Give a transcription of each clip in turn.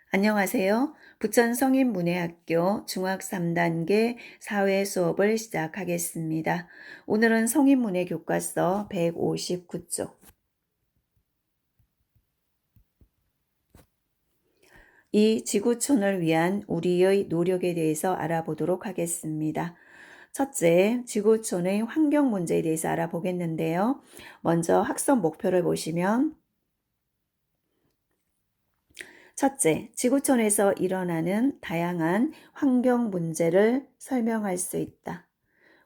안녕하세요. 부천 성인문예학교 중학 3단계 사회 수업을 시작하겠습니다. 오늘은 성인문예 교과서 159쪽. 이 지구촌을 위한 우리의 노력에 대해서 알아보도록 하겠습니다. 첫째, 지구촌의 환경 문제에 대해서 알아보겠는데요. 먼저 학습 목표를 보시면 첫째, 지구촌에서 일어나는 다양한 환경 문제를 설명할 수 있다.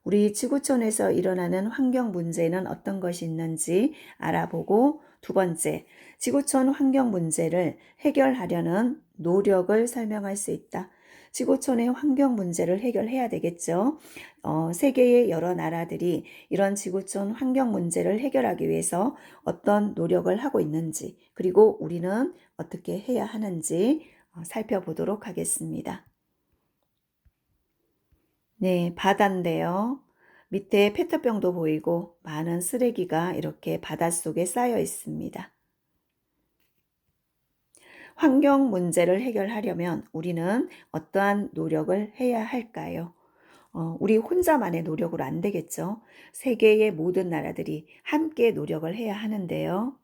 우리 지구촌에서 일어나는 환경 문제는 어떤 것이 있는지 알아보고, 두 번째, 지구촌 환경 문제를 해결하려는 노력을 설명할 수 있다. 지구촌의 환경 문제를 해결해야 되겠죠. 세계의 여러 나라들이 이런 지구촌 환경 문제를 해결하기 위해서 어떤 노력을 하고 있는지, 그리고 우리는 어떻게 해야 하는지 살펴보도록 하겠습니다. 네, 바다인데요. 밑에 페트병도 보이고 많은 쓰레기가 이렇게 바닷속에 쌓여 있습니다. 환경 문제를 해결하려면 우리는 어떠한 노력을 해야 할까요? 우리 혼자만의 노력으로 안 되겠죠. 세계의 모든 나라들이 함께 노력을 해야 하는데요.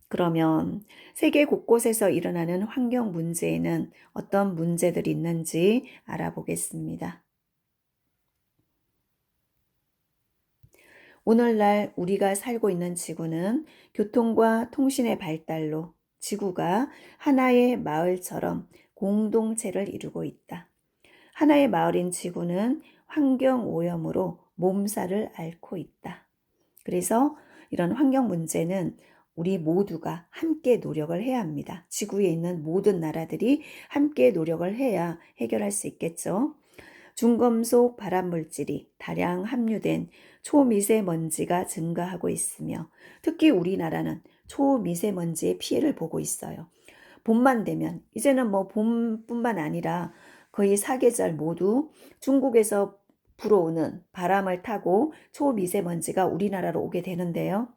그러면 세계 곳곳에서 일어나는 환경 문제에는 어떤 문제들이 있는지 알아보겠습니다. 오늘날 우리가 살고 있는 지구는 교통과 통신의 발달로 지구가 하나의 마을처럼 공동체를 이루고 있다. 하나의 마을인 지구는 환경 오염으로 몸살을 앓고 있다. 그래서 이런 환경 문제는 우리 모두가 함께 노력을 해야 합니다. 지구에 있는 모든 나라들이 함께 노력을 해야 해결할 수 있겠죠. 중금속 발암물질이 다량 함유된 초미세먼지가 증가하고 있으며 특히 우리나라는 초미세먼지의 피해를 보고 있어요. 봄만 되면 이제는 뭐 봄뿐만 아니라 거의 사계절 모두 중국에서 불어오는 바람을 타고 초미세먼지가 우리나라로 오게 되는데요.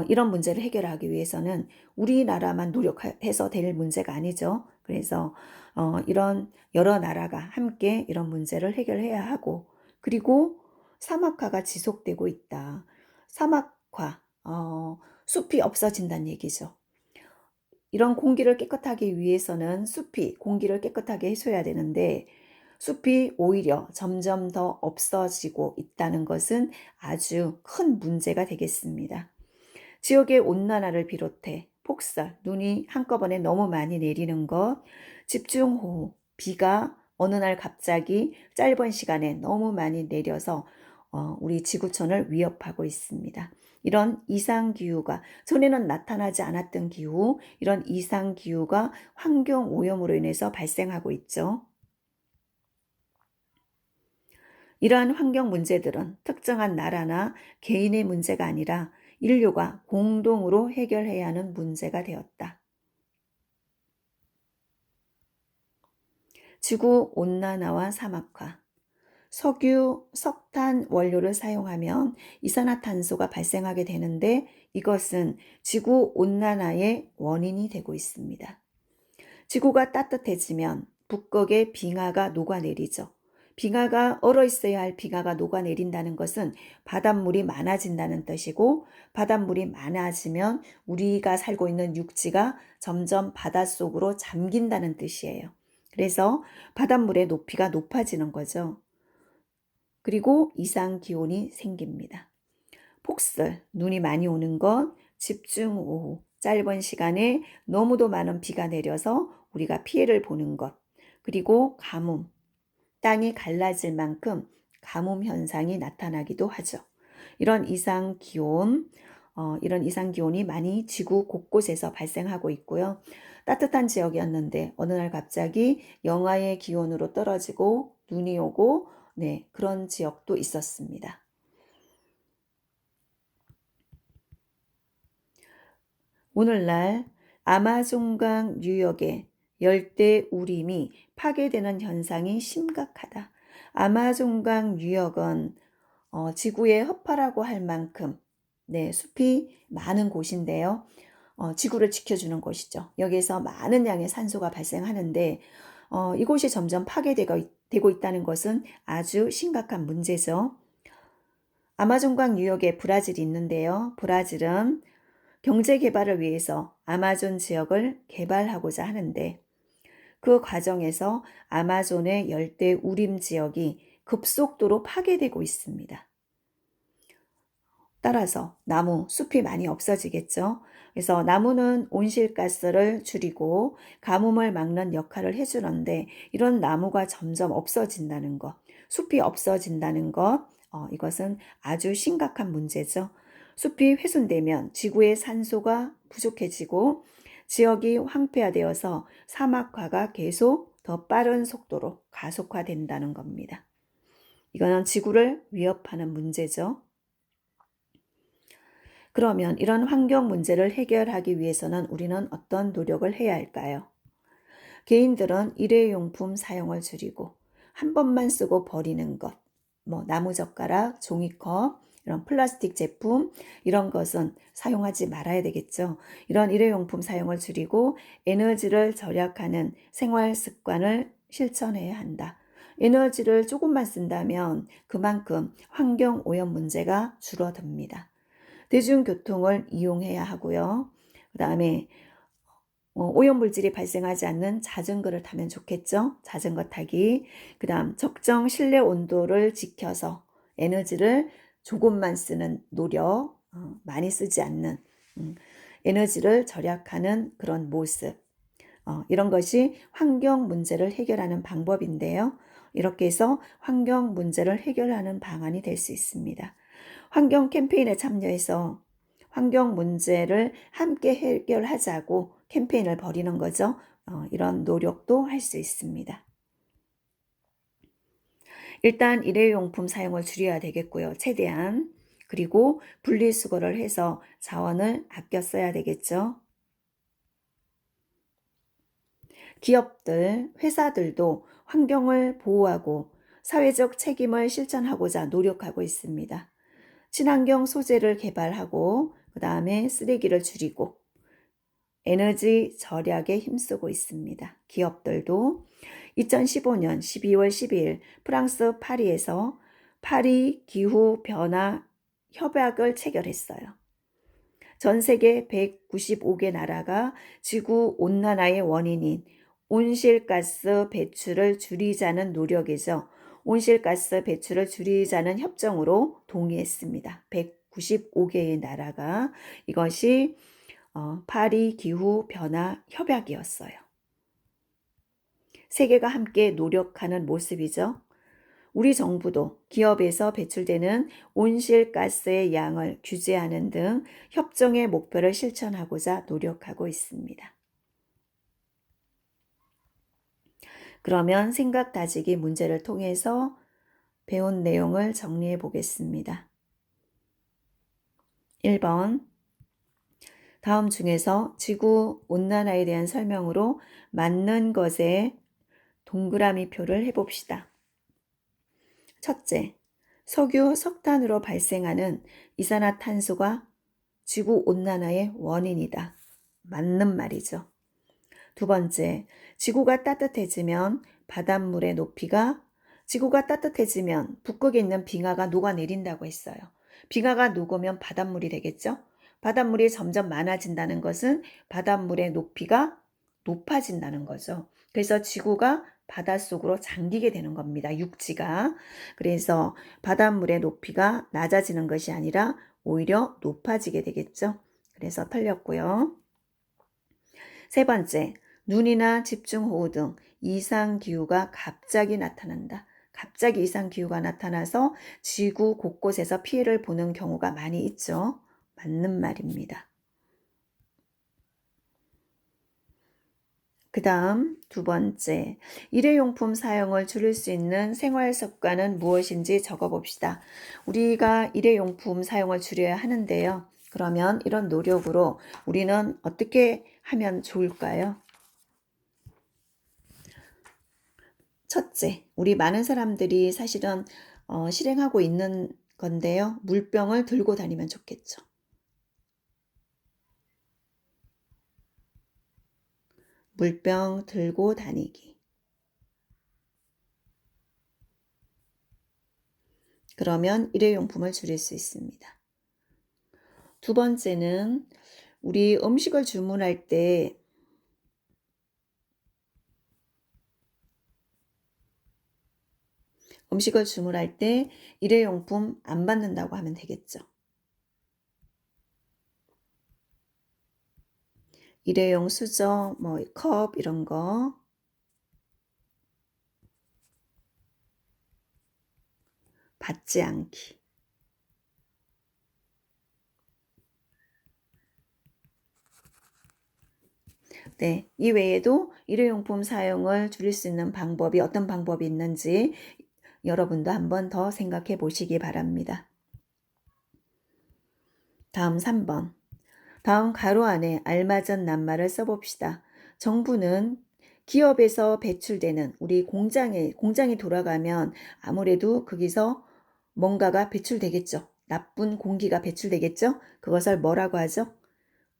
이런 문제를 해결하기 위해서는 우리나라만 노력해서 될 문제가 아니죠. 그래서 이런 여러 나라가 함께 이런 문제를 해결해야 하고, 그리고 사막화가 지속되고 있다. 사막화, 숲이 없어진다는 얘기죠. 이런 공기를 깨끗하게 위해서는 숲이 공기를 깨끗하게 해줘야 되는데 숲이 오히려 점점 더 없어지고 있다는 것은 아주 큰 문제가 되겠습니다. 지역의 온난화를 비롯해 폭설, 눈이 한꺼번에 너무 많이 내리는 것, 집중호우, 비가 어느 날 갑자기 짧은 시간에 너무 많이 내려서 우리 지구촌을 위협하고 있습니다. 이런 이상기후가 전에는 나타나지 않았던 기후, 이런 이상기후가 환경오염으로 인해서 발생하고 있죠. 이러한 환경 문제들은 특정한 나라나 개인의 문제가 아니라 인류가 공동으로 해결해야 하는 문제가 되었다. 지구 온난화와 사막화. 석유, 석탄 원료를 사용하면 이산화탄소가 발생하게 되는데 이것은 지구 온난화의 원인이 되고 있습니다. 지구가 따뜻해지면 북극의 빙하가 녹아내리죠. 빙하가 얼어 있어야 할 빙하가 녹아내린다는 것은 바닷물이 많아진다는 뜻이고, 바닷물이 많아지면 우리가 살고 있는 육지가 점점 바닷속으로 잠긴다는 뜻이에요. 그래서 바닷물의 높이가 높아지는 거죠. 그리고 이상 기온이 생깁니다. 폭설, 눈이 많이 오는 것, 집중호우, 짧은 시간에 너무도 많은 비가 내려서 우리가 피해를 보는 것, 그리고 가뭄, 땅이 갈라질 만큼 가뭄 현상이 나타나기도 하죠. 이런 이상 기온이 많이 지구 곳곳에서 발생하고 있고요. 따뜻한 지역이었는데 어느 날 갑자기 영하의 기온으로 떨어지고 눈이 오고, 네, 그런 지역도 있었습니다. 오늘날 아마존강 유역의 열대 우림이 파괴되는 현상이 심각하다. 아마존강 유역은 지구의 허파라고 할 만큼 네, 숲이 많은 곳인데요. 지구를 지켜주는 곳이죠. 여기에서 많은 양의 산소가 발생하는데 이곳이 점점 되고 있다는 것은 아주 심각한 문제죠. 아마존강 유역에 브라질이 있는데요. 브라질은 경제 개발을 위해서 아마존 지역을 개발하고자 하는데 그 과정에서 아마존의 열대 우림 지역이 급속도로 파괴되고 있습니다. 따라서 나무, 숲이 많이 없어지겠죠. 그래서 나무는 온실가스를 줄이고 가뭄을 막는 역할을 해주는데 이런 나무가 점점 없어진다는 것, 숲이 없어진다는 것, 이것은 아주 심각한 문제죠. 숲이 훼손되면 지구의 산소가 부족해지고 지역이 황폐화되어서 사막화가 계속 더 빠른 속도로 가속화된다는 겁니다. 이거는 지구를 위협하는 문제죠. 그러면 이런 환경 문제를 해결하기 위해서는 우리는 어떤 노력을 해야 할까요? 개인들은 일회용품 사용을 줄이고 한 번만 쓰고 버리는 것, 나무젓가락, 종이컵, 이런 플라스틱 제품 이런 것은 사용하지 말아야 되겠죠. 이런 일회용품 사용을 줄이고 에너지를 절약하는 생활 습관을 실천해야 한다. 에너지를 조금만 쓴다면 그만큼 환경 오염 문제가 줄어듭니다. 대중교통을 이용해야 하고요. 그 다음에 오염물질이 발생하지 않는 자전거를 타면 좋겠죠. 자전거 타기. 그 다음 적정 실내 온도를 지켜서 에너지를 조금만 쓰는 노력, 많이 쓰지 않는 에너지를 절약하는 그런 모습. 이런 것이 환경 문제를 해결하는 방법인데요. 이렇게 해서 환경 문제를 해결하는 방안이 될 수 있습니다. 환경 캠페인에 참여해서 환경 문제를 함께 해결하자고 캠페인을 벌이는 거죠. 이런 노력도 할 수 있습니다. 일단 일회용품 사용을 줄여야 되겠고요. 최대한. 그리고 분리수거를 해서 자원을 아껴 써야 되겠죠. 기업들, 회사들도 환경을 보호하고 사회적 책임을 실천하고자 노력하고 있습니다. 친환경 소재를 개발하고 그 다음에 쓰레기를 줄이고 에너지 절약에 힘쓰고 있습니다. 기업들도 2015년 12월 12일 프랑스 파리에서 파리 기후 변화 협약을 체결했어요. 전 세계 195개 나라가 지구 온난화의 원인인 온실가스 배출을 줄이자는 노력이죠. 온실가스 배출을 줄이자는 협정으로 동의했습니다. 195개의 나라가 이것이 파리 기후 변화 협약이었어요. 세계가 함께 노력하는 모습이죠. 우리 정부도 기업에서 배출되는 온실가스의 양을 규제하는 등 협정의 목표를 실천하고자 노력하고 있습니다. 그러면 생각 다지기 문제를 통해서 배운 내용을 정리해 보겠습니다. 1번. 다음 중에서 지구 온난화에 대한 설명으로 맞는 것에 동그라미 표를 해봅시다. 첫째, 석유, 석탄으로 발생하는 이산화탄소가 지구 온난화의 원인이다. 맞는 말이죠. 두 번째, 지구가 따뜻해지면 북극에 있는 빙하가 녹아내린다고 했어요. 빙하가 녹으면 바닷물이 되겠죠? 바닷물이 점점 많아진다는 것은 바닷물의 높이가 높아진다는 거죠. 그래서 지구가 바닷속으로 잠기게 되는 겁니다. 육지가. 그래서 바닷물의 높이가 낮아지는 것이 아니라 오히려 높아지게 되겠죠. 그래서 틀렸고요. 세 번째, 눈이나 집중호우 등 이상기후가 갑자기 나타난다. 갑자기 이상기후가 나타나서 지구 곳곳에서 피해를 보는 경우가 많이 있죠. 맞는 말입니다. 그 다음 두 번째, 일회용품 사용을 줄일 수 있는 생활 습관은 무엇인지 적어봅시다. 우리가 일회용품 사용을 줄여야 하는데요. 그러면 이런 노력으로 우리는 어떻게 하면 좋을까요? 첫째, 우리 많은 사람들이 사실은 실행하고 있는 건데요. 물병을 들고 다니면 좋겠죠. 물병 들고 다니기. 그러면 일회용품을 줄일 수 있습니다. 두 번째는 우리 음식을 주문할 때 일회용품 안 받는다고 하면 되겠죠. 일회용 수저, 컵 이런 거 받지 않기. 네, 이 외에도 일회용품 사용을 줄일 수 있는 방법이 어떤 방법이 있는지 여러분도 한번 더 생각해 보시기 바랍니다. 다음 3번. 다음 가로 안에 알맞은 낱말을 써봅시다. 정부는 기업에서 배출되는 우리 공장이 돌아가면 아무래도 거기서 뭔가가 배출되겠죠. 나쁜 공기가 배출되겠죠. 그것을 뭐라고 하죠?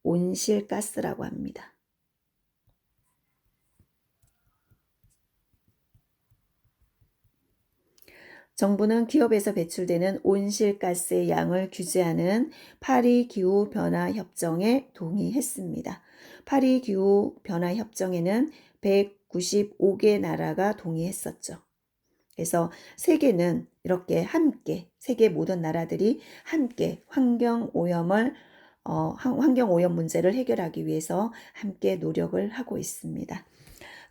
온실가스라고 합니다. 정부는 기업에서 배출되는 온실가스의 양을 규제하는 파리 기후 변화 협정에 동의했습니다. 파리 기후 변화 협정에는 195개 나라가 동의했었죠. 그래서 세계는 이렇게 함께, 세계 모든 나라들이 함께 환경 오염 문제를 해결하기 위해서 함께 노력을 하고 있습니다.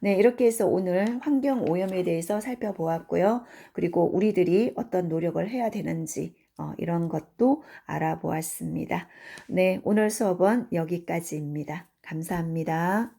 네, 이렇게 해서 오늘 환경 오염에 대해서 살펴보았고요. 그리고 우리들이 어떤 노력을 해야 되는지 이런 것도 알아보았습니다. 네, 오늘 수업은 여기까지입니다. 감사합니다.